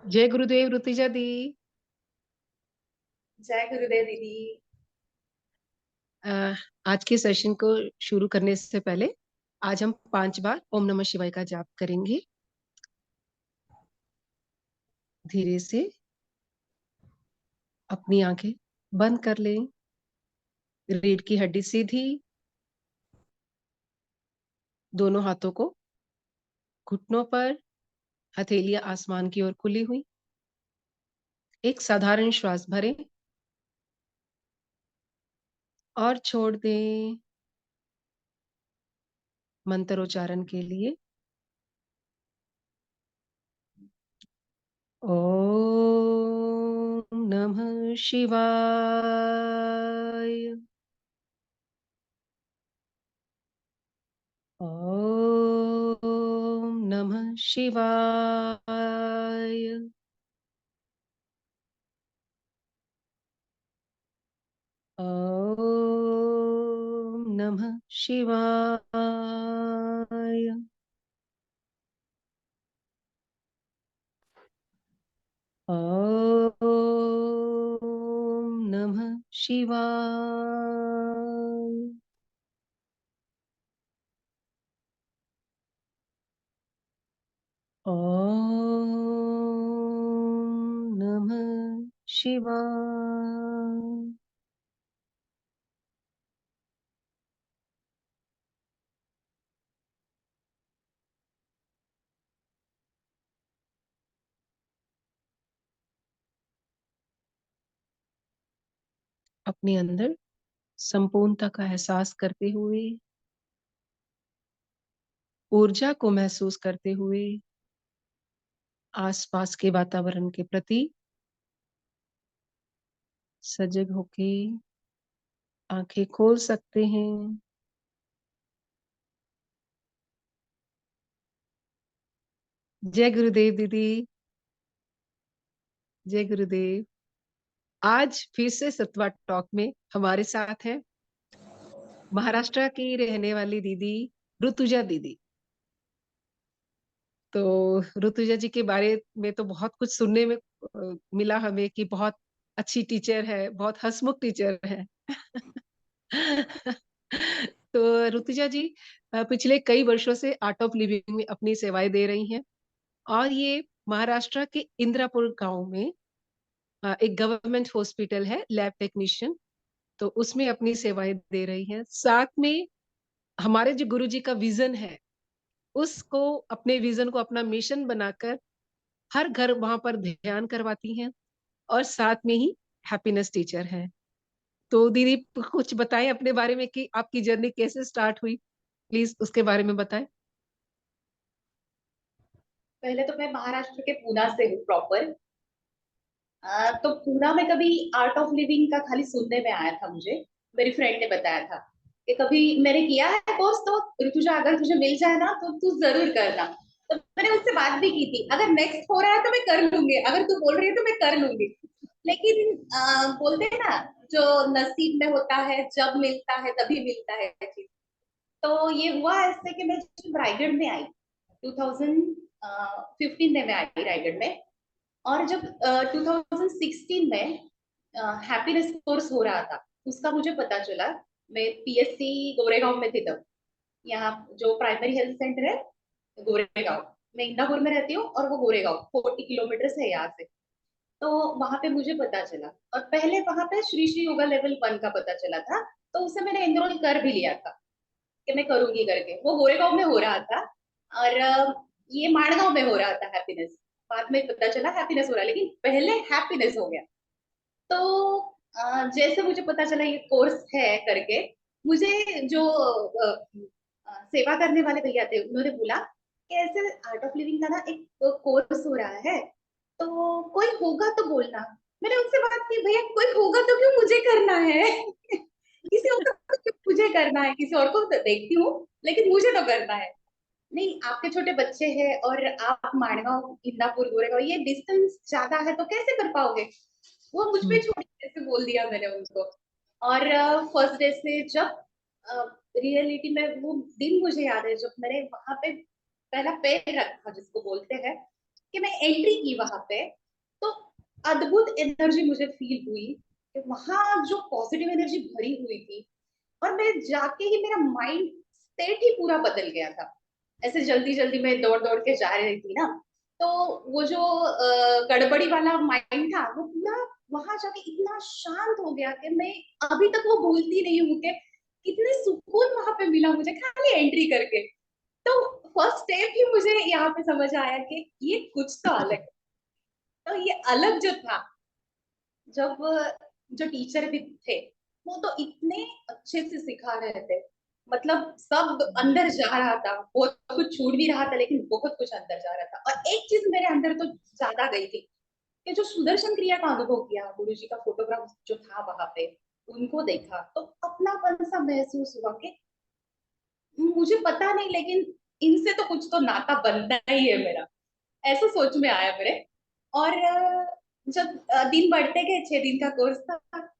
जय गुरुदेव ऋतिजा दी। जय गुरुदेव दीदी। अ, आज के सेशन को शुरू करने से पहले आज हम 5 बार ओम नमः शिवाय का जाप करेंगे। धीरे से अपनी आंखें बंद कर लें। रीढ़ की हड्डी सीधी, दोनों हाथों को घुटनों पर, हथेलियां आसमान की ओर खुली हुई। एक साधारण श्वास भरें और छोड़ दें। मंत्रोच्चारण के लिए ओम नमः शिवाय। ओम नमः शिवाय। ओम नमः शिवाय। ओम नमः शिवाय। ओम नमः शिवाय। अपने अंदर संपूर्णता का एहसास करते हुए, ऊर्जा को महसूस करते हुए, आसपास के वातावरण के प्रति सजग होके आंखें खोल सकते हैं। जय गुरुदेव दीदी। जय गुरुदेव। आज फिर से सत्वा टॉक में हमारे साथ है महाराष्ट्र की रहने वाली दीदी ऋतुजा दीदी। तो ऋतुजा जी के बारे में तो बहुत कुछ सुनने में मिला हमें कि बहुत अच्छी टीचर है, बहुत हंसमुख टीचर है। तो ऋतुजा जी पिछले कई वर्षों से आर्ट ऑफ लिविंग में अपनी सेवाएं दे रही हैं और ये महाराष्ट्र के इंद्रापुर गांव में एक गवर्नमेंट हॉस्पिटल है, लैब टेक्नीशियन, तो उसमें अपनी सेवाएं दे रही हैं। साथ में हमारे जो गुरु जी का विजन है, उसको अपने विजन को अपना मिशन बनाकर हर घर वहां पर ध्यान करवाती हैं और साथ में ही हैप्पीनेस टीचर है। तो दीदी कुछ बताएं अपने बारे में कि आपकी जर्नी कैसे स्टार्ट हुई, प्लीज उसके बारे में बताएं। पहले तो मैं महाराष्ट्र के पूना से हूँ प्रॉपर। तो पूना में कभी आर्ट ऑफ लिविंग का खाली सुनने में आया था मुझे। मेरी फ्रेंड ने बताया था कि कभी मैंने किया है कोर्स, तो ऋतुजा अगर तुझे मिल जाए ना तो तू जरूर करना। तो मैंने उससे बात भी की थी, अगर नेक्स्ट हो रहा है तो मैं कर लूंगी, अगर तू बोल रही है तो मैं कर लूंगी। लेकिन बोलते हैं ना, जो नसीब में होता है जब मिलता है तभी मिलता है चीज। तो ये हुआ ऐसे कि मैं जब रायगढ़ में आई 2015 में मैं आई रायगढ़ में। और जब 2016 में हैप्पीनेस कोर्स हो रहा था, उसका मुझे पता चला। मैं पीएससी गोरेगांव में थी तब। यहाँ जो प्राइमरी हेल्थ सेंटर है गोरेगांव, मैं इंदापुर में रहती हूँ और वो गोरेगांव 40 किलोमीटर है यहाँ से। तो वहां पे मुझे पता चला, और पहले वहां पे श्री श्री योगा लेवल 1 का पता चला था। तो उसे मैंने एनरोल कर भी लिया था कि मैं करूंगी करके। वो गोरेगांव में हो रहा था और ये माड़गांव में हो रहा था हैप्पीनेस। बाद में पता चला हैप्पीनेस हो रहा है, लेकिन पहले हैप्पीनेस हो गया। तो जैसे मुझे पता चला ये कोर्स है करके, मुझे जो सेवा करने वाले भैया थे उन्होंने बोला कि ऐसे आर्ट ऑफ लिविंग का ना एक कोर्स हो रहा है, तो कोई होगा तो बोलना। मैंने उनसे बात की, भैया कोई होगा तो क्यों मुझे करना है? किसी और को क्यों मुझे करना है? किसी और को तो देखती हूँ, लेकिन मुझे तो करना है। नहीं, आपके छोटे बच्चे हैं और आप माड़गांव इंदापुर गोरेगांव, ये डिस्टेंस ज्यादा है तो कैसे कर पाओगे? वो मुझ पे हम्म। छोड़ के ऐसे बोल दिया मैंने उनको। और फर्स्ट डे से जब रियलिटी में वो दिन मुझे याद है जब मैंने वहां पे पहला पैर रखा, जिसको बोलते हैं कि मैं एंट्री की वहां पे, तो अद्भुत एनर्जी मुझे फील हुई कि वहां जो पॉजिटिव एनर्जी भरी हुई थी, और मैं जाके ही मेरा माइंड स्टेट ही पूरा बदल गया था। ऐसे जल्दी जल्दी मैं दौड़ दौड़ के जा रही थी ना, तो वो जो गड़बड़ी वाला माइंड था वो पूरा वहां जाके इतना शांत हो गया कि मैं अभी तक वो भूलती नहीं हूँ कि कितने सुकून वहां पे मिला मुझे खाली एंट्री करके। तो फर्स्ट स्टेप ही मुझे यहाँ पे समझ आया कि ये कुछ तो अलग है। तो ये अलग जो था, जब जो टीचर भी थे वो तो इतने अच्छे से सिखा रहे थे, मतलब सब अंदर जा रहा था, बहुत कुछ छूट भी रहा था लेकिन बहुत कुछ अंदर जा रहा था। और एक चीज मेरे अंदर तो ज्यादा गई थी कि जो सुदर्शन क्रिया का अनुभव किया, गुरु जी का फोटोग्राफ जो था वहां पे, उनको देखा तो अपनापन सा महसूस हुआ कि मुझे पता नहीं लेकिन इनसे तो कुछ तो नाता बनता ही है मेरा, ऐसा सोच में आया मेरे। और जब दिन बढ़ते गए, 6 दिन का कोर्स था,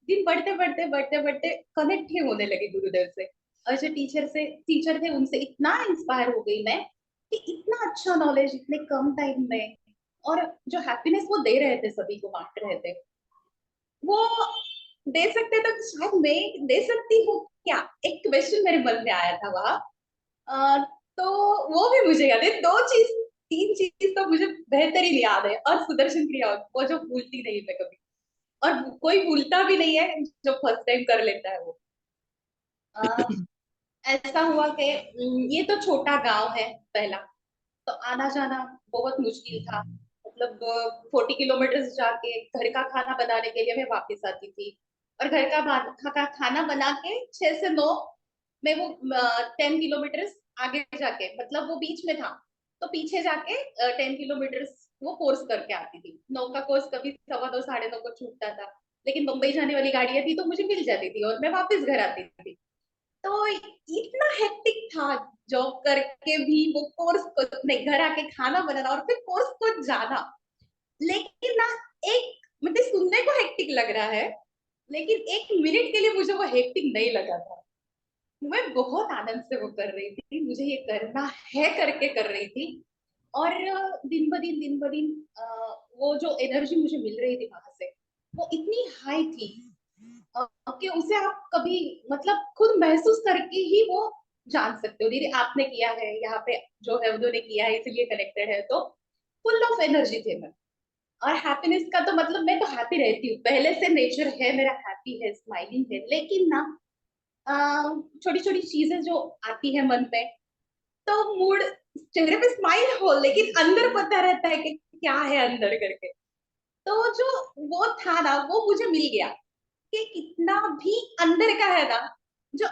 दिन बढ़ते बढ़ते बढ़ते बढ़ते कनेक्ट ही होने लगे गुरुदेव से, और जो टीचर थे उनसे इतना इंस्पायर हो गई मैं कि इतना अच्छा नॉलेज इतने कम टाइम में, और जो हैप्पीनेस वो दे रहे थे, सभी को बांट रहे थे, वो दे सकते तो शायद मैं दे सकती हूँ क्या, एक क्वेश्चन मेरे मन में आया था वहां। अ, तो वो भी मुझे याद है, दो चीज, तीन चीज तो मुझे बेहतरीन याद है, और सुदर्शन क्रिया वो जो भूलती नहीं मैं कभी, और कोई भूलता भी नहीं है जो फर्स्ट टाइम कर लेता है वो। अ, ऐसा हुआ कि ये तो छोटा गांव है पहला, तो आना जाना बहुत मुश्किल था, मतलब 40 किलोमीटर जाके घर का खाना बनाने के लिए मैं वापस आती थी, और घर का खाना बना के 6 से 9 मैं वो 10 किलोमीटर आगे जाके, मतलब वो बीच में था, तो पीछे जाके 10 किलोमीटर वो कोर्स करके आती थी। 9 का कोर्स कभी 9:15 9:30 को छूटता था, लेकिन मुंबई जाने वाली गाड़ियां थी तो मुझे मिल जाती थी और मैं वापस घर आती थी। तो इतना हेक्टिक था, जॉब करके भी वो कोर्स को नहीं, घर आके खाना बनाना और फिर कोर्स को जाना। लेकिन ना, एक मतलब सुनने को हेक्टिक लग रहा है, लेकिन 1 मिनट के लिए मुझे वो हेक्टिक नहीं लगा था। मैं बहुत आनंद से वो कर रही थी, मुझे ये करना है करके कर रही थी। और दिन ब दिन वो जो एनर्जी मुझे मिल रही थी वहां से, वो इतनी हाई थी कि उसे आप कभी, मतलब खुद महसूस करके ही वो जान सकते हो। दीदी आपने किया है यहाँ पे, जो है उन्होंने किया है इसलिए कनेक्टेड है, तो फुल ऑफ एनर्जी थे मैं। और हैप्पीनेस का तो मतलब मैं तो हैप्पी रहती हूँ, पहले से नेचर है मेरा, हैप्पी है, स्माइलिंग है, लेकिन ना छोटी छोटी चीजें जो आती है मन पे, तो मूड, चेहरे पे स्माइल हो लेकिन अंदर पता रहता है कि क्या है अंदर करके। तो जो वो था ना, वो मुझे मिल गया कि कितना भी अंदर का है ना, जो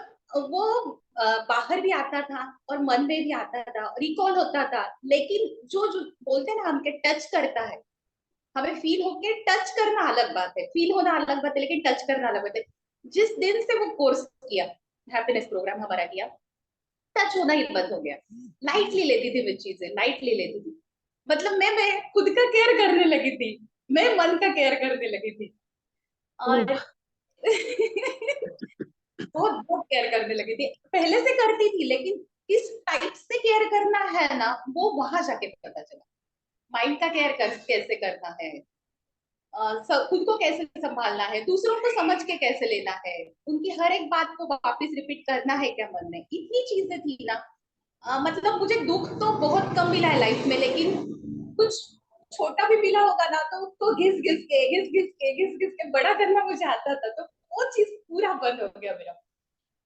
वो बाहर भी आता था और मन में भी आता था, रिकॉल होता था। लेकिन जो जो बोलते हैं ना, हमके टच करता है, हमें फील होके टच करना अलग बात है, फील होना अलग बात है, लेकिन टच करना अलग बात है। जिस दिन से वो कोर्स किया, हैप्पीनेस प्रोग्राम हमारा किया, टच होना ही बंद हो गया। लाइटली लेती थी मैं चीजें, लाइटली लेती थी, मतलब मैं खुद का केयर करने लगी थी, मैं मन का केयर करने लगी थी। और ओह! बहुत बहुत केयर करने लगी थी, पहले से करती थी लेकिन किस टाइप से केयर करना है ना, वो वहां जाके पता चला। माइंड का केयर कैसे करना है, खुद को कैसे संभालना है, दूसरों को समझ के कैसे लेना है, उनकी हर एक बात को वापस रिपीट करना है क्या मन में, इतनी चीजें थी ना। मतलब मुझे दुख तो बहुत कम मिला है लाइफ में, लेकिन कुछ छोटा भी मिला होगा ना तो उसको घिस घिस के बड़ा करना मुझे आता था, तो वो चीज पूरा बंद हो गया मेरा।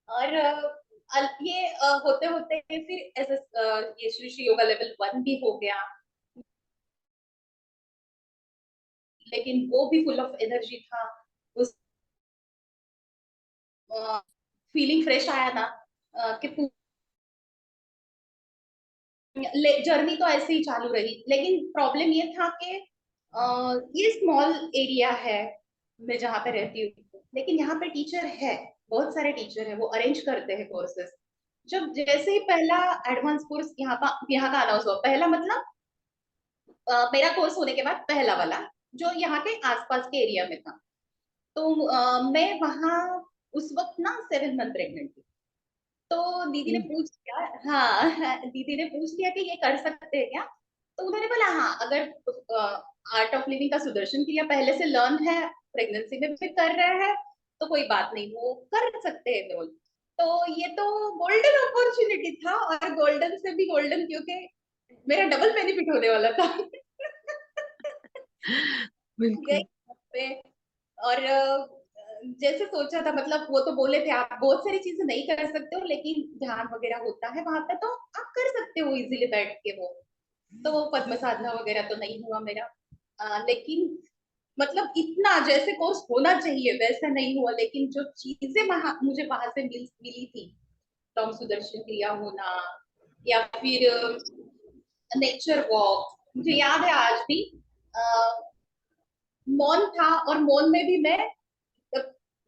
और ये होते होते फिर ऐसे ये श्री श्री योगा लेवल 1 भी हो गया, लेकिन वो भी फुल ऑफ एनर्जी था। उस फीलिंग फ्रेश आया ना, कि जर्नी तो ऐसे ही चालू रही, लेकिन प्रॉब्लम ये था कि ये स्मॉल एरिया है मैं जहाँ पे रहती हूँ, लेकिन यहाँ पे टीचर है, बहुत सारे टीचर है, वो अरेंज करते हैं कोर्सेज। जब जैसे ही पहला एडवांस कोर्स यहाँ का अनाउंस हुआ, पहला मतलब मेरा कोर्स होने के बाद पहला वाला, जो यहाँ के आसपास के एरिया में था, तो मैं वहाँ उस वक्त ना 7 मंथ प्रेग्नेंट थी। तो दीदी ने ओह! पूछ लिया, हाँ दीदी ने पूछ लिया कि ये कर सकते हैं क्या। तो उन्होंने बोला हाँ, अगर आर्ट ऑफ लिविंग का सुदर्शन क्रिया पहले से लर्न है, प्रेगनेंसी में भी कर रहे हैं, तो कोई बात नहीं, वो कर सकते हैं एनरोल। तो ये तो गोल्डन अपॉर्चुनिटी था, और गोल्डन से भी गोल्डन, क्योंकि मेरा डबल बेनिफिट होने वाला था। गई बिल्कुल। वहाँ पे, और जैसे सोचा था, मतलब वो तो बोले थे आप बहुत सारी चीजें नहीं कर सकते हो, लेकिन ध्यान वगैरह होता है वहां पे, तो आप कर सकते हो इजीली बैठ के वो। तो वो पद्म साधना वगैरह तो नहीं हुआ मेरा। लेकिन मतलब इतना जैसे कोर्स होना चाहिए वैसा नहीं हुआ, लेकिन जो चीजें मुझे वहां से मिली थी, टॉम सुदर्शन क्रिया होना, या फिर नेचर वॉक, मुझे याद है आज भी। मौन था, और मौन में भी मैं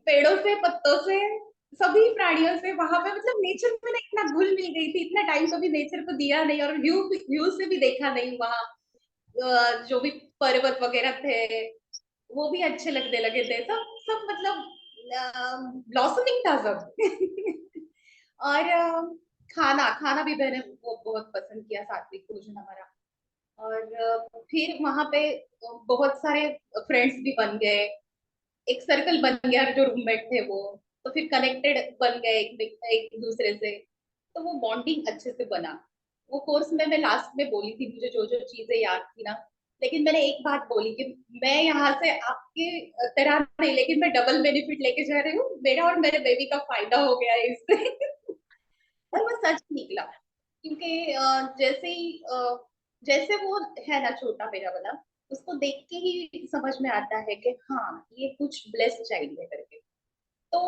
पेड़ों से, पत्तों से, सभी प्राणियों से वहां पे, मतलब नेचर में ना इतना घुल मिल गई थी, इतना टाइम कभी नेचर को दिया नहीं, और व्यू से भी देखा नहीं वहां। जो भी पर्वत वगैरह थे वो भी अच्छे लगने लगे थे, सब सब मतलब ब्लॉसमिंग था सब। और खाना खाना भी मैंने वो बहुत पसंद किया, सात्विक भोजन हमारा। और फिर वहां पे बहुत सारे फ्रेंड्स भी बन गए, एक सर्कल बन गया, जो रूममेट थे वो, तो फिर कनेक्टेड बन गए एक दूसरे से, तो वो बॉन्डिंग अच्छे से बना। वो कोर्स में मैं लास्ट में बोली थी मुझे जो जो चीजें याद थी ना, लेकिन मैंने एक बात बोली कि मैं यहाँ से आपके तरह नहीं, लेकिन मैं डबल बेनिफिट लेके जा रही हूँ, मेरा और मेरे बेबी का फायदा हो गया है इससे। और वो सच निकला, क्योंकि जैसे वो है ना छोटा मेरा वाला, उसको देख के ही समझ में आता है कि हाँ ये कुछ ब्लेस्ड चाइल्ड है करके। तो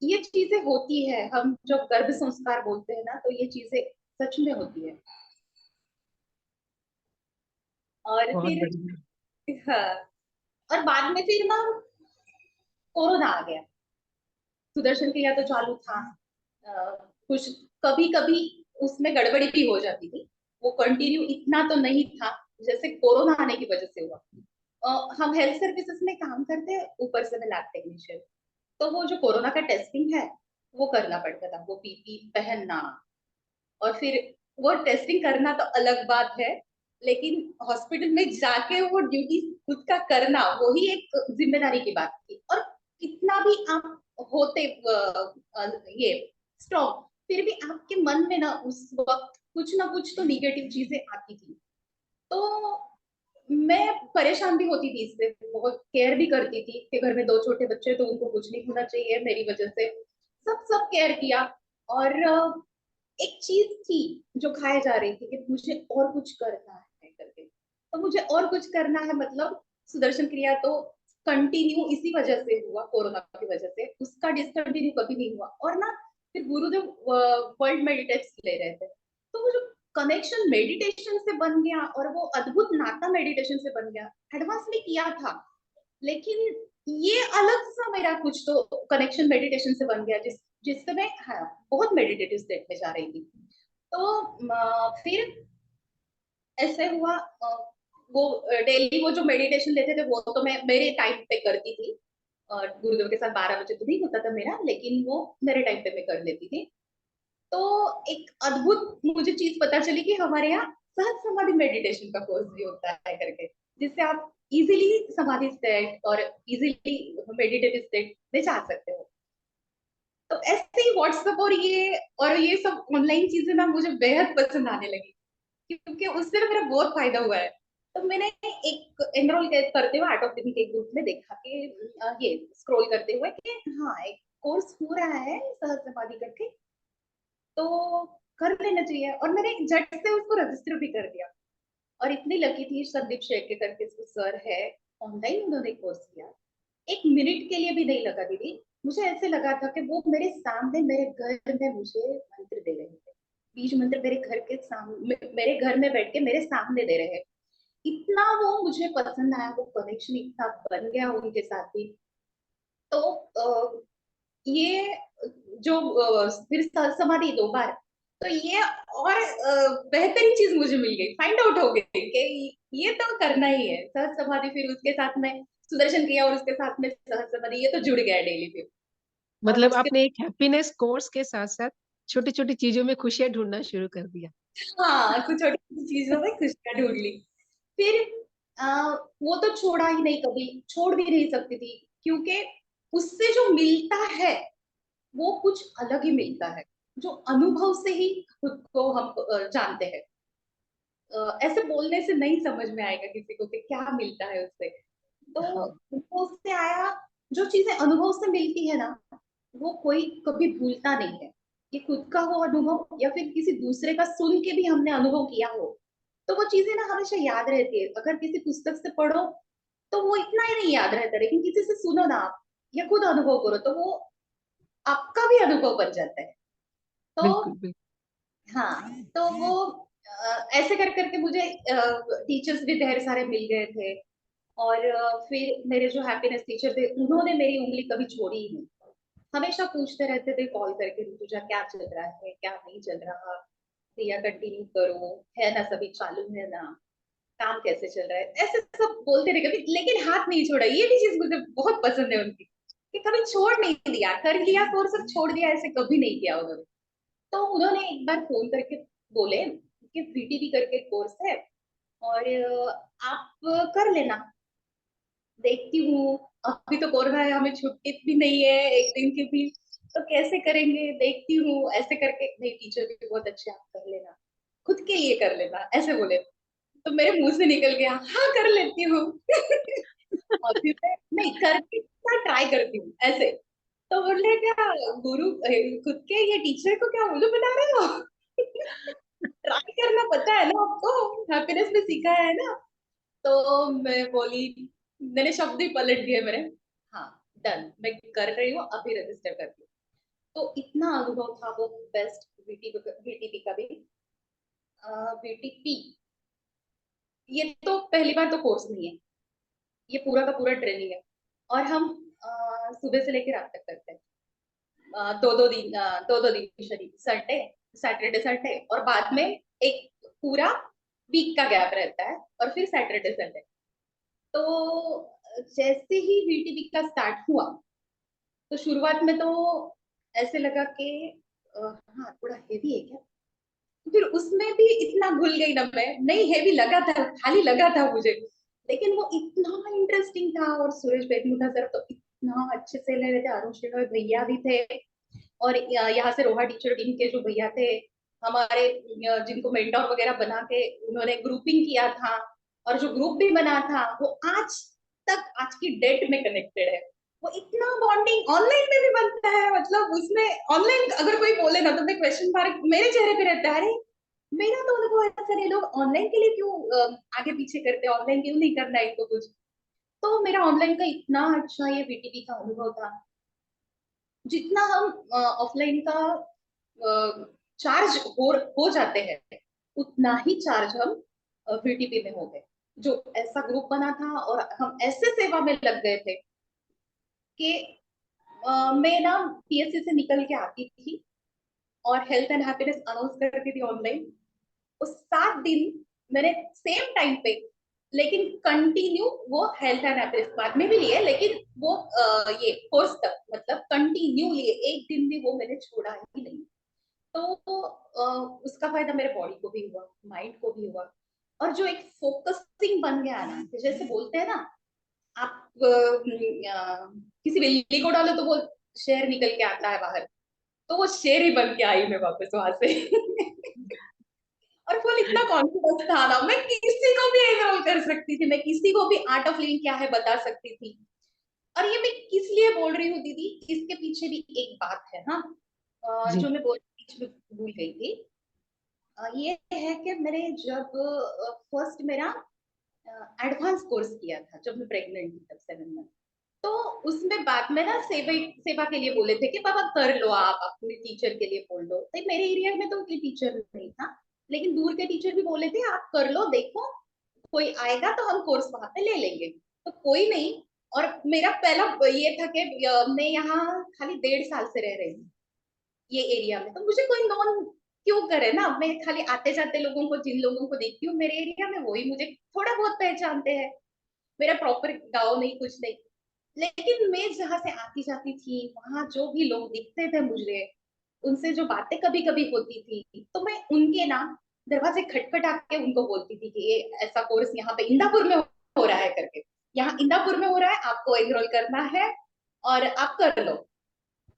ये चीजें होती है, हम जब गर्भ संस्कार बोलते हैं ना, तो ये चीजें सच में होती है। और बहुत फिर बढ़िया। हाँ, और बाद में फिर ना कोरोना आ गया, सुदर्शन क्रिया तो चालू था। कुछ कभी कभी उसमें गड़बड़ी भी हो जाती थी, वो कंटिन्यू इतना तो नहीं था जैसे कोरोना आने की वजह से हुआ। हम हेल्थ सर्विसेज में काम करते हैं, ऊपर से मैं लैब टेक्नीशियन, तो वो जो कोरोना का टेस्टिंग है वो करना पड़ता था, वो पीपी पहनना, और फिर वो टेस्टिंग करना तो अलग बात है, लेकिन हॉस्पिटल में जाके वो ड्यूटी खुद का करना, वही एक जिम्मेदारी की बात थी। और कितना भी आप होते ये स्ट्रॉन्ग, फिर भी आपके मन में ना उस वक्त कुछ ना कुछ तो निगेटिव चीजें आती थी। तो मैं परेशान भी होती थी इससे, बहुत केयर भी करती थी कि घर में दो छोटे बच्चे, तो उनको कुछ नहीं होना चाहिए मेरी वजह से, सब सब केयर किया। और एक चीज थी जो खाए जा रही थी कि मुझे और कुछ करना है करके, तो मुझे और कुछ करना है, मतलब सुदर्शन क्रिया तो कंटिन्यू इसी वजह से हुआ, कोरोना की वजह से उसका डिसकंटिन्यू कभी नहीं हुआ। और ना फिर गुरुदेव वर्ल्ड मेडिटेट्स ले रहे थे, तो वो जो कनेक्शन मेडिटेशन से बन गया, और वो अद्भुत नाता मेडिटेशन से बन गया, एडवांस में किया था, लेकिन ये अलग सा मेरा कुछ तो कनेक्शन मेडिटेशन से बन गया, जिससे मैं हाँ, बहुत मेडिटेटिव स्टेट में जा रही थी। तो फिर ऐसे हुआ, वो डेली वो जो मेडिटेशन लेते थे वो तो मैं मेरे टाइम पे करती थी, गुरुदेव के साथ 12 बजे तो नहीं होता था मेरा, लेकिन वो मेरे टाइम पे मैं कर लेती थी। तो एक अद्भुत मुझे चीज पता चली कि हमारे यहाँ सहज समाधि मेडिटेशन का कोर्स भी होता है करके, जिससे आप इजीली समाधि स्टेट और इजीली मेडिटेटिव स्टेट में जा सकते हो। तो ऐसे ही व्हाट्सएप और ये सब ऑनलाइन चीजें ना मुझे बेहद पसंद आने लगी, क्योंकि उससे ना मेरा बहुत फायदा हुआ है। तो मैंने एक एनरोल करते हुए आर्ट ऑफ लिविंग के ग्रुप में देखा कि ये स्क्रॉल करते हुए कि हाँ एक कोर्स हो रहा है सहज समाधि करके, तो कर लेना चाहिए, और मैंने झट से उसको रजिस्टर भी कर दिया। और इतनी लकी थी, संदीप शेट्टी करके सर है, ऑनलाइन उन्होंने कोर्स किया, एक मिनट के लिए भी नहीं लगा दीदी। मुझे ऐसे लगा था कि वो मेरे सामने मेरे घर में मुझे मंत्र दे रहे थे, बीज मंत्र मेरे घर के सामने, मेरे घर में बैठ के मेरे सामने दे रहे हैं। इतना वो मुझे पसंद आया, वो कनेक्शन इतना बन गया उनके साथ भी। तो ये जो फिर समाधि 2 बार, तो ये और बेहतरीन चीज मुझे मिल गई, फाइंड आउट हो गई कि ये तो करना ही है सहज समाधि, फिर उसके साथ में सुदर्शन किया, और उसके साथ में सहज समाधि, ये तो जुड़ गया डेली फिर। और मतलब उसके आपने एक हैप्पीनेस कोर्स के साथ साथ छोटी छोटी चीजों में खुशियां ढूंढना शुरू कर दिया। हाँ, कुछ छोटी छोटी चीजों में खुशियां ढूंढ ली। फिर वो तो छोड़ा ही नहीं, कभी छोड़ भी नहीं सकती थी, क्योंकि उससे जो मिलता है वो कुछ अलग ही मिलता है, जो अनुभव से ही खुद को हम जानते हैं। ऐसे बोलने से नहीं समझ में आएगा किसी को कि क्या मिलता है उससे। तो हाँ, वो उससे आया, जो चीजें अनुभव से मिलती है ना, वो कोई कभी भूलता नहीं है। कि खुद का हो अनुभव या फिर किसी दूसरे का सुन के भी हमने अनुभव किया हो, तो वो चीजें ना हमेशा याद रहती है। अगर किसी पुस्तक से पढ़ो तो वो इतना ही नहीं याद रहता, लेकिन किसी से सुनो ना आप या खुद अनुभव करो तो वो आपका भी अनुभव बन जाता है। तो बिल्कुल, बिल्कुल। हाँ, तो वो ऐसे कर करके मुझे टीचर्स भी ढेर सारे मिल गए थे। और फिर मेरे जो हैप्पीनेस टीचर थे उन्होंने मेरी उंगली कभी छोड़ी ही नहीं। हमेशा पूछते रहते थे कॉल करके, ऋतुजा क्या चल रहा है, क्या नहीं चल रहा, दिया कंटिन्यू करो, है ना, सभी चालू है ना, काम कैसे चल रहा है, ऐसे सब बोलते रहे कभी, लेकिन हाथ नहीं छोड़ा। ये भी चीज मुझे बहुत पसंद है उनकी, कि कभी छोड़ नहीं दिया, कर लिया कोर्स और छोड़ दिया, ऐसे कभी नहीं किया उन्होंने। तो उन्होंने एक बार फोन करके बोले कि VTV करके कोर्स है और आप कर लेना। देखती हूँ, अभी तो कोरोना है, हमें छुट्टी भी नहीं है एक दिन की भी, तो कैसे करेंगे, देखती हूँ, ऐसे करके। नहीं, टीचर भी बहुत अच्छे, आप कर लेना, खुद के लिए कर लेना, ऐसे बोले। तो मेरे मुंह से निकल गया, हाँ कर लेती हूँ। और फिर मैं नहीं करके ट्राई करती हूँ ऐसे। तो बोले क्या, गुरु खुद के ये टीचर को क्या उल्लू बना रहे हो? ट्राई करना पता है ना आपको, हैप्पीनेस में सीखा है ना। तो मैं बोली, मैंने शब्द ही पलट दिए मेरे। हाँ, डन, मैं कर रही हूँ, अभी रजिस्टर करती हूँ। तो इतना अनुभव था वो बेस्ट VTP का भी। VTP ये तो पहली बार तो कोर्स नहीं है, ये पूरा का पूरा ट्रेनिंग है। और हम सुबह से लेकर रात तक करते हैं। दो दो दिन शनि संडे, सैटरडे संडे, और बाद में एक पूरा वीक का गैप रहता है, और फिर सैटरडे संडे। तो जैसे ही VTV का स्टार्ट हुआ, तो शुरुआत में तो ऐसे लगा कि हाँ थोड़ा हेवी है क्या। फिर उसमें भी इतना घुल गई ना मैं, नहीं हेवी लगा था, खाली लगा था मुझे, लेकिन वो इतना इंटरेस्टिंग था। और सुरेश बेगमुथा सर तो इतना अच्छे से ले रहे थे, अरुण श्रीवास्तव भैया भी थे, और यहाँ से रोहा टीचर टीम के जो भैया थे हमारे, जिनको मेंटोर वगैरह बना के उन्होंने ग्रुपिंग किया था, और जो ग्रुप भी बना था वो आज तक, आज की डेट में कनेक्टेड है। वो इतना बॉन्डिंग ऑनलाइन में भी बनता है, मतलब उसमें ऑनलाइन अगर कोई बोले ना तो मैं क्वेश्चन मार्क मेरे चेहरे पे रहता है, अरे मेरा तो अनुभव ऐसा नहीं, लोग ऑनलाइन के लिए क्यों आगे पीछे करते हैं, ऑनलाइन क्यों नहीं करना है इनको कुछ। तो मेरा ऑनलाइन का इतना अच्छा ये VTV का अनुभव था। जितना हम ऑफलाइन का चार्ज हो जाते हैं, उतना ही चार्ज हम VTP में हो गए। जो ऐसा ग्रुप बना था और हम ऐसे सेवा में लग गए थे कि मैं ना PSC से निकल के आती थी और हेल्थ एंड हैप्पीनेस अनाउंस करती थी ऑनलाइन। उस 7 दिन मैंने सेम टाइम पे, लेकिन कंटिन्यू वो हेल्थ एंड हैप्पीनेस बाद में भी लिए, लेकिन वो ये कोर्स तक मतलब कंटिन्यू लिए, एक दिन भी वो मैंने छोड़ा ही नहीं। तो उसका फायदा मेरे बॉडी को भी हुआ, माइंड को भी हुआ। और जो एक फोकसिंग बन गया ना, जैसे बोलते हैं ना, आप किसी बिल्ली को डालो तो वो शेर निकल के आता है बाहर, तो वो शेर ही बन के आई मैं वापस वहां से। और फुल इतना कॉन्फिडेंस था ना, मैं किसी को भी एनरोल कर सकती थी, मैं किसी को भी आर्ट ऑफ लिविंग क्या है बता सकती थी। और ये मैं किस लिए बोल रही हूँ दीदी, इसके पीछे भी एक बात है। हाँ, जी, जो मैं बीच में भूल गई थी, ये है कि मैंने जब फर्स्ट मेरा एडवांस कोर्स किया था, जब मैं प्रेग्नेंट थी तब 7 मंथ, तो उसमें बाद में ना सेवा सेवा के लिए बोले थे कि पापा कर लो, आप अपने टीचर के लिए बोल दो। तो मेरे एरिया में तो कोई टीचर नहीं था, लेकिन दूर के टीचर भी बोले थे आप कर लो, देखो कोई आएगा तो हम कोर्स वहां पे ले लेंगे। तो कोई नहीं। और मेरा पहला ये था कि मैं यहाँ खाली 1.5 साल से रह रही हूँ ये एरिया में, तो मुझे कोई नॉन क्यों करे ना, मैं खाली आते जाते लोगों को, जिन लोगों को देखती हूँ मेरे एरिया में वही मुझे थोड़ा बहुत पहचानते हैं। मेरा प्रॉपर गाँव नहीं, कुछ नहीं। लेकिन मैं जहाँ से आती जाती थी वहां जो भी लोग दिखते थे मुझे, उनसे जो बातें कभी कभी होती थी, तो मैं उनके ना दरवाजे खटखटा के उनको बोलती थी कि ये ऐसा कोर्स यहाँ पे इंदापुर में हो रहा है करके, यहाँ इंदापुर में हो रहा है, आपको एनरोल करना है और आप कर लो।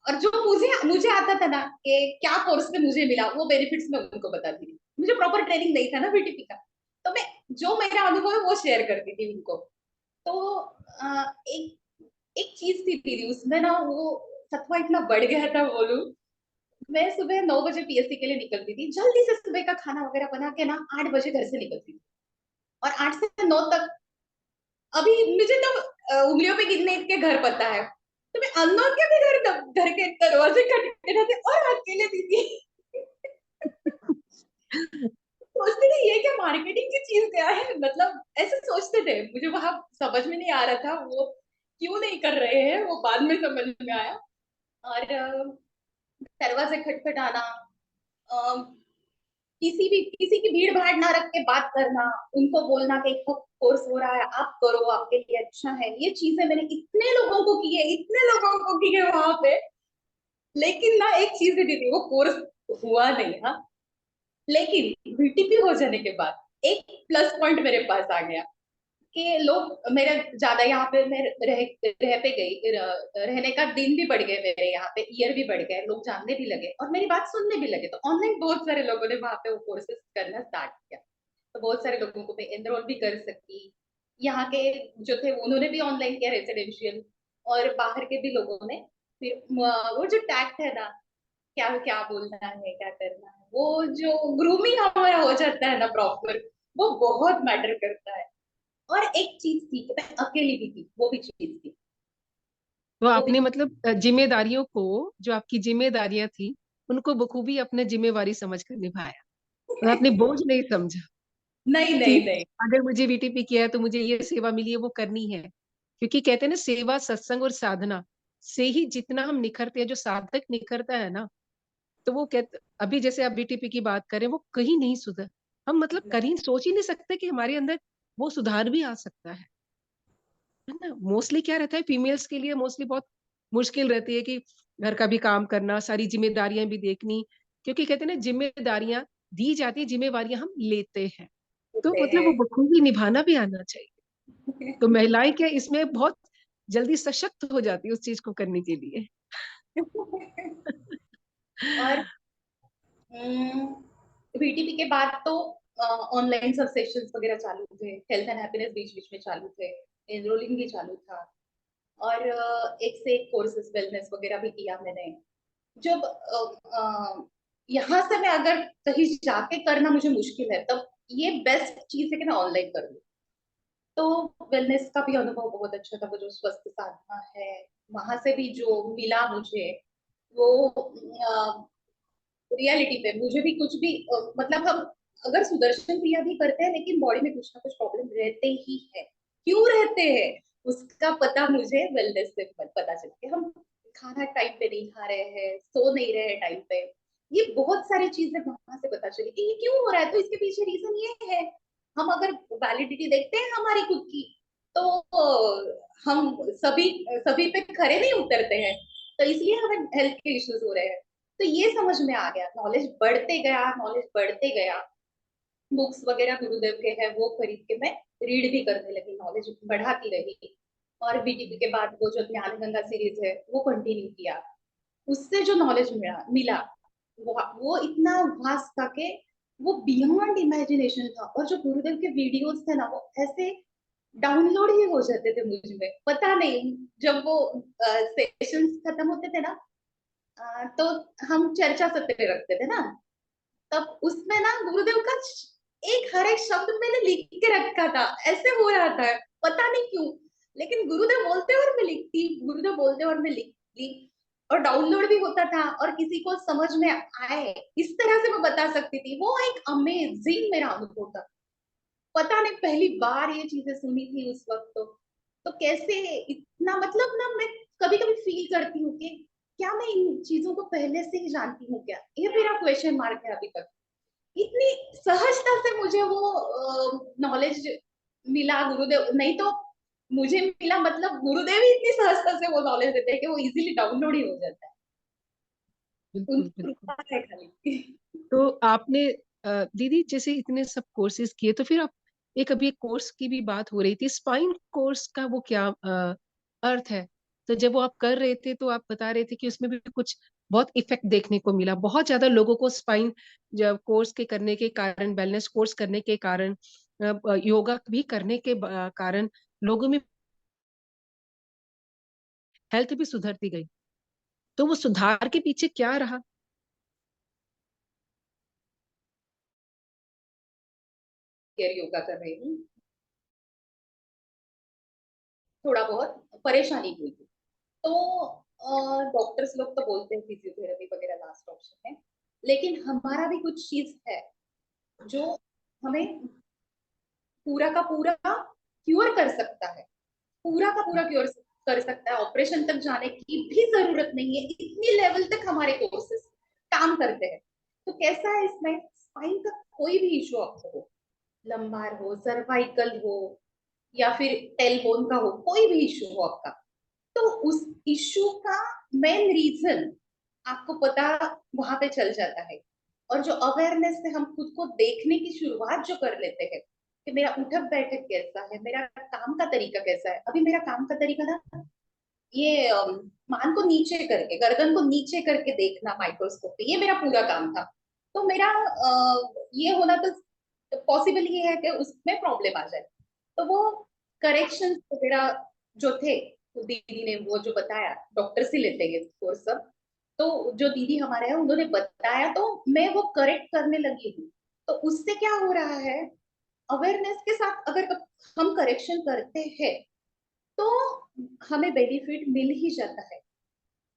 और जो मुझे मुझे आता था ना कि क्या कोर्स में मुझे मिला, वो बेनिफिट्स मैं उनको बताती थी। मुझे प्रॉपर ट्रेनिंग नहीं था ना बीटीपी का, तो मैं जो मेरा अनुभव है वो शेयर करती थी उनको। तो एक एक चीज थी दीदी उसमें ना, वो सत्वा इतना बढ़ गया था बोलूं। मैं सुबह 9 बजे पीएससी के लिए निकलती थी, जल्दी से सुबह का खाना वगैरह बना के ना 8 बजे घर से निकलती थी। और 8 से 9 तक, अभी मुझे तो उंगलियों पे गिनने के घर पता है, तो मैं अननोन के भी घर के दरवाजे खटखटाते और अकेले दीदी सोचते थे ये क्या मार्केटिंग की चीज क्या है, मतलब ऐसे सोचते थे। मुझे वहां समझ में नहीं आ रहा था वो क्यों नहीं कर रहे हैं, वो बाद में समझ में आया। और दरवाजे खटखटाना, किसी की भीड़ भाड़ ना रख के बात करना, उनको बोलना कि कोर्स हो रहा है आप करो, आपके लिए अच्छा है, ये चीजें मैंने इतने लोगों को की है, इतने लोगों को की है वहां पे। लेकिन ना एक चीज है दीदी, वो कोर्स हुआ नहीं। हाँ, लेकिन बीटीपी हो जाने के बाद एक प्लस पॉइंट मेरे पास आ गया कि लोग मेरे ज्यादा यहाँ पे मैं रह पे गई, रहने का दिन भी बढ़ गए मेरे, यहाँ पे ईयर भी बढ़ गए, लोग जानने भी लगे और मेरी बात सुनने भी लगे। तो ऑनलाइन बहुत सारे लोगों ने वहां पे वो कोर्सेज करना स्टार्ट किया, तो बहुत सारे लोगों को मैं एनरोल भी कर सकी। यहाँ के जो थे उन्होंने भी ऑनलाइन किया रेजिडेंशियल, और बाहर के भी लोगों ने। फिर वो जो टैक्ट है ना, क्या क्या बोलना है क्या करना है, वो जो ग्रूमिंग हमारा हो जाता है ना प्रॉपर, वो बहुत मैटर करता है। और एक चीज थी कि मैं अकेली भी थी, वो भी चीज थी, तो वो भी। आपने मतलब जिम्मेदारियों को, जो आपकी जिम्मेदारियां थी, उनको बखूबी अपने जिम्मेवारी समझकर निभाया और आपने बोझ नहीं समझा नहीं कि नहीं नहीं। अगर मुझे वीटीपी किया है तो मुझे ये सेवा मिली है वो करनी है। क्योंकि कहते हैं ना, सेवा सत्संग और साधना से ही जितना हम निखरते हैं, जो साधक निखरता है ना, तो वो कहते, अभी जैसे आप बीटीपी की बात करें, वो कहीं नहीं सुधर, हम मतलब कहीं सोच ही नहीं सकते कि हमारे अंदर वो सुधार भी आ सकता है ना। मोस्टली क्या रहता है, फीमेल्स के लिए मोस्टली बहुत मुश्किल रहती है कि घर का भी काम करना, सारी जिम्मेदारियां भी देखनी। क्योंकि कहते हैं ना, जिम्मेदारियां दी जाती है, जिम्मेवारियां हम लेते हैं, तो होते मतलब वो हैं। बखूबी निभाना भी आना चाहिए। तो महिलाएं क्या इसमें बहुत जल्दी सशक्त हो जाती है उस चीज को करने के लिए। और बीटीपी के बाद तो ऑनलाइन सब सेशंस वगैरह चालू थे, हेल्थ एंड हैप्पीनेस बीच बीच में चालू थे, एनरोलिंग भी चालू था। और एक से एक कोर्सेज वेलनेस वगैरह भी किया मैंने। जब यहाँ से मैं अगर कहीं जाके करना मुझे मुश्किल है, तब ये बेस्ट चीज है कि मैं ऑनलाइन कर लूँ। तो वेलनेस का भी अनुभव बहुत अच्छा था, वो जो स्वस्थ साधना है, वहां से भी जो मिला मुझे वो, रियलिटी पे मुझे भी कुछ भी मतलब हम अगर सुदर्शन क्रिया भी करते हैं लेकिन बॉडी में कुछ ना कुछ प्रॉब्लम रहते ही है। क्यों रहते हैं उसका पता मुझे वेलनेस से पता चला कि हम खाना टाइम पे नहीं खा रहे हैं, सो नहीं रहे हैं टाइम पे। ये बहुत सारी चीजें वहां से पता चली कि ये क्यों हो रहा है, तो इसके पीछे रीजन ये है। हम अगर वैलिडिटी देखते हैं हमारी खुद की, तो हम सभी सभी पे खरे नहीं उतरते हैं, तो इसलिए हमें हेल्थ के इश्यूज हो रहे हैं। तो ये समझ में आ गया, नॉलेज बढ़ते गया, नॉलेज बढ़ते गया। बुक्स वगैरह गुरुदेव के हैं वो खरीद के मैं रीड भी करने लगी, नॉलेज बढ़ाती रही। और बीटीपी के बाद वो जो ज्ञान गंगा सीरीज है वो कंटिन्यू किया। उससे जो नॉलेज मिला वो इतना वास्ट था कि वो बियॉन्ड इमेजिनेशन था। और जो गुरुदेव के वीडियोस थे ना, वो ऐसे डाउनलोड ही हो जाते थे मुझ में, पता नहीं। जब वो सेशंस खत्म होते थे ना, तो हम चर्चा सत्र रखते थे ना, तब उसमें ना गुरुदेव का एक हर एक शब्द मैंने लिख के रखा था। ऐसे हो रहा था, पता नहीं क्यों, लेकिन गुरुदेव बोलते और मैं लिखती, गुरुदेव बोलते और मैं लिखती। और डाउनलोड भी होता था, और किसी को समझ में आए इस तरह से मैं बता सकती थी। वो एक अमेजिंग मेरा अनुभव था। पता नहीं पहली बार ये चीजें सुनी थी उस वक्त। तो कैसे इतना, मतलब ना मैं कभी कभी फील करती हूँ कि क्या मैं इन चीजों को पहले से ही जानती हूँ क्या, ये मेरा क्वेश्चन मार्क है अभी तक। इतनी सहजता से मुझे वो नॉलेज मिला गुरुदेव, नहीं तो मुझे मिला मतलब गुरुदेव ही इतनी सहजता से वो नॉलेज देते हैं कि वो इजीली डाउनलोड ही हो जाता है। बिल्कुल उनकी बिल्कुल। कृपा है खाली। तो आपने दीदी जैसे इतने सब कोर्सेज किए, तो फिर आप एक अभी एक कोर्स की भी बात हो रही थी, स्पाइन कोर्स का वो क्या अर्थ है? तो जब वो आप कर रहे थे तो आप बता रहे थे कि उसमें भी कुछ बहुत इफेक्ट देखने को मिला, बहुत ज्यादा लोगों को स्पाइन जब कोर्स के करने के कारण, वेलनेस कोर्स करने के कारण, योगा भी करने के कारण लोगों में हेल्थ भी सुधरती गई। तो वो सुधार के पीछे क्या रहा? योगा कर रही हूँ, थोड़ा बहुत परेशानी हुई थी। तो डॉक्टर्स लोग तो बोलते हैं फिजियोथेरेपी वगैरह लास्ट ऑप्शन है, लेकिन हमारा भी कुछ चीज है जो हमें पूरा का पूरा क्योर कर सकता है, पूरा का पूरा क्योर कर सकता है। ऑपरेशन तक जाने की भी जरूरत नहीं है, इतनी लेवल तक हमारे कोर्सेस काम करते हैं। तो कैसा है इसमें, स्पाइन का कोई भी इशू आपको हो, लंबार हो, सर्वाइकल हो, या फिर टेलबोन का हो, कोई भी इशू हो आपका, तो उस इशू का मेन रीजन आपको पता वहां पे चल जाता है। और जो अवेयरनेस से हम खुद को देखने की शुरुआत जो कर लेते हैं कि मेरा उठक बैठक कैसा है, मेरा काम का तरीका कैसा है। अभी मेरा काम का तरीका ना, ये मान को नीचे करके, गर्दन को नीचे करके देखना माइक्रोस्कोप पे, ये मेरा पूरा काम था। तो मेरा ये होना तो पॉसिबल ही है कि उसमें प्रॉब्लम आ जाए। तो वो करेक्शन वगैरह जो थे, तो दीदी ने वो जो बताया, डॉक्टर से लेते हैं कोर्स सब, तो जो दीदी हमारे हैं उन्होंने बताया तो मैं वो करेक्ट करने लगी हूँ। तो उससे क्या हो रहा है, अवेयरनेस के साथ अगर हम करेक्शन करते हैं तो हमें बेनिफिट मिल ही जाता है।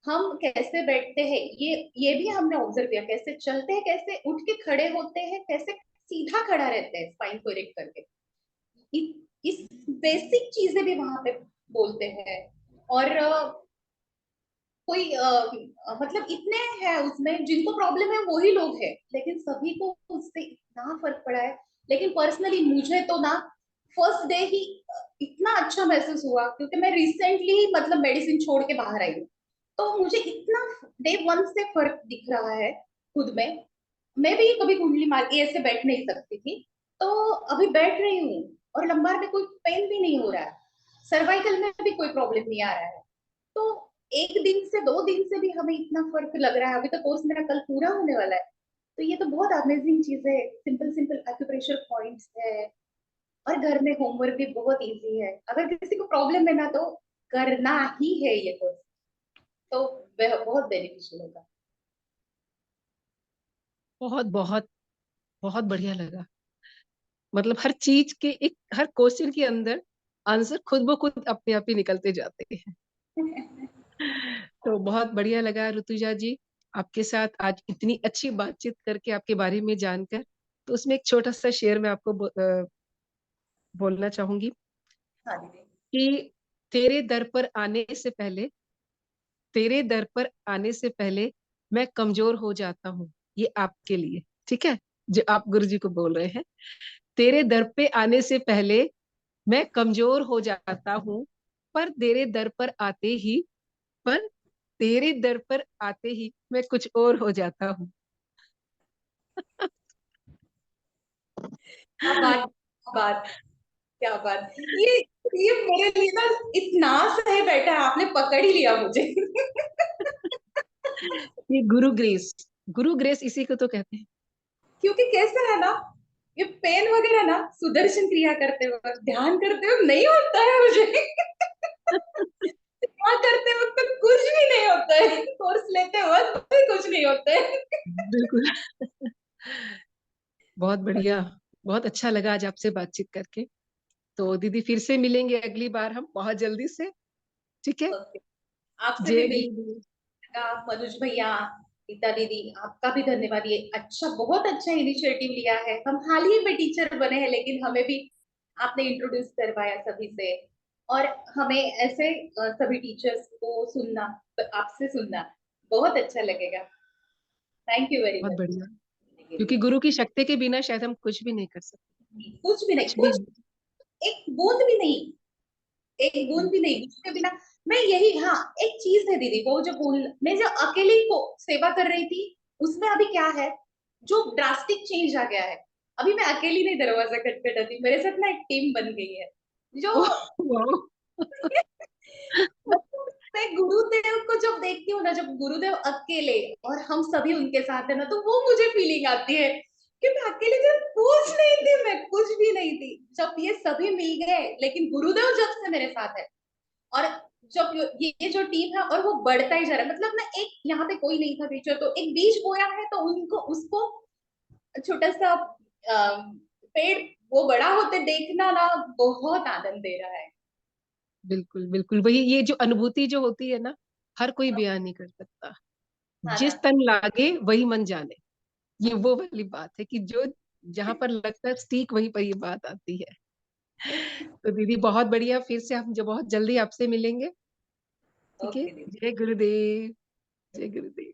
हम कैसे बैठते हैं, ये भी हमने ऑब्जर्व किया, कैसे चलते हैं, कैसे उठ के खड़े होते हैं, कैसे सीधा खड़ा रहते हैं स्पाइन को इरेक्ट करके, इस बेसिक चीजें भी वहां पे बोलते हैं। और कोई मतलब इतने हैं उसमें जिनको प्रॉब्लम है, वही लोग हैं, लेकिन सभी को उससे इतना फर्क पड़ा है। लेकिन पर्सनली मुझे तो ना फर्स्ट डे ही इतना अच्छा महसूस हुआ, क्योंकि मैं रिसेंटली मतलब मेडिसिन छोड़ के बाहर आई हूँ। तो मुझे इतना डे वन से फर्क दिख रहा है खुद में। मैं भी कभी कुंडली मार के ऐसे बैठ नहीं सकती थी, तो अभी बैठ रही हूँ, और लंबार में कोई पेन भी नहीं हो रहा है, सर्वाइकल में भी कोई प्रॉब्लम नहीं आ रहा है। तो एक दिन से 2 दिन से भी हमें इतना फर्क लग रहा है। अभी तो कोर्स मेरा कल पूरा होने वाला है। तो ये तो बहुत अमेजिंग चीज है, सिंपल सिंपल एक्यूप्रेशर पॉइंट्स है, और घर में होमवर्क भी बहुत इजी है। अगर किसी को प्रॉब्लम है ना, तो करना ही है ये कोर्स, तो वह बहुत बेनिफिशियल होगा। बहुत बहुत बहुत बढ़िया लगा। मतलब हर चीज के एक, हर क्वेश्चन के अंदर आंसर खुद ब खुद अपने आप ही निकलते जाते हैं। तो बहुत बढ़िया लगा ऋतुजा जी, आपके साथ आज इतनी अच्छी बातचीत करके, आपके बारे में जानकर। तो उसमें एक छोटा सा शेर मैं आपको बोलना चाहूंगी हाँ दीदी। कि तेरे दर पर आने से पहले, तेरे दर पर आने से पहले मैं कमजोर हो जाता हूँ। ये आपके लिए, ठीक है, जो आप गुरु जी को बोल रहे हैं। तेरे दर पे आने से पहले मैं कमजोर हो जाता हूँ, पर तेरे दर पर आते ही, पर तेरे दर पर आते ही मैं कुछ और हो जाता हूँ। क्या बात, क्या बात, क्या बात। ये मेरे लिए ना इतना सही बैठा है, आपने पकड़ ही लिया मुझे। ये गुरु ग्रेस, गुरु ग्रेस इसी को तो कहते हैं। क्योंकि कैसा है ना, ये पेन वगैरह ना सुदर्शन क्रिया करते वक्त, ध्यान करते वक्त नहीं होता है मुझे। क्या करते वक्त तो कुछ भी नहीं होता है, कोर्स लेते वक्त भी कुछ नहीं होता है। बिल्कुल। बहुत बढ़िया, बहुत अच्छा लगा आज आपसे बातचीत करके। तो दीदी फिर से मिलेंगे अगली बार हम बहुत जल्दी से, ठीक है? ओके, आपसे भी जय मिल गुरु। का मनोज भैया, गीता दीदी, आपका भी धन्यवाद। ये अच्छा, बहुत अच्छा इनिशिएटिव लिया है। हम हाल ही में टीचर बने हैं, लेकिन हमें भी आपने इंट्रोड्यूस करवाया सभी से, और हमें ऐसे सभी टीचर्स को सुनना, आपसे सुनना बहुत अच्छा लगेगा। थैंक यू वेरी बहुत मच बढ़िया, के क्योंकि लिए। गुरु की शक्ति के बिना शायद हम कुछ भी नहीं कर सकते। कुछ भी नहीं, कुछ भी कुछ, नहीं। एक बूंद भी नहीं, एक बूंद भी नहीं उसके बिना। मैं यही, हाँ, एक चीज है दीदी, वो जो बोल, मैं जो अकेले को सेवा कर रही थी, उसमें अभी क्या है, जो ड्रास्टिक चेंज आ गया है। अभी मैं अकेली नहीं दरवाजा खटखटाती, मेरे साथ ना एक टीम बन गई है जो ओह वाओ! मतलब मैं गुरुदेव को जब देखती हूँ ना, जब गुरुदेव अकेले और हम सभी उनके साथ है ना, तो वो मुझे फीलिंग आती है कि मैं अकेले थी, कुछ नहीं थी, मैं कुछ भी नहीं थी। जब ये सभी मिल गए, लेकिन गुरुदेव जब से मेरे साथ है, और जब ये जो टीम है और वो बढ़ता ही जा रहा है, मतलब ना एक यहाँ पे कोई नहीं था बीच में, तो एक बीज बोया है तो उनको उसको छोटा सा पेड़ वो बड़ा होते देखना ना बहुत आनंद दे रहा है। बिल्कुल, बिल्कुल। वही ये जो अनुभूति जो होती है ना, हर कोई बयान नहीं कर सकता। हाँ ना। जिस तन लागे वही मन जाने। ये वो वाली बात है कि जो जहां पर लगता है ठीक वहीं पर ये बात आती है। तो दीदी बहुत बढ़िया, फिर से हम जो बहुत जल्दी आपसे मिलेंगे। ठीक है। ओके दीदी। जय गुरुदेव। जय गुरुदेव।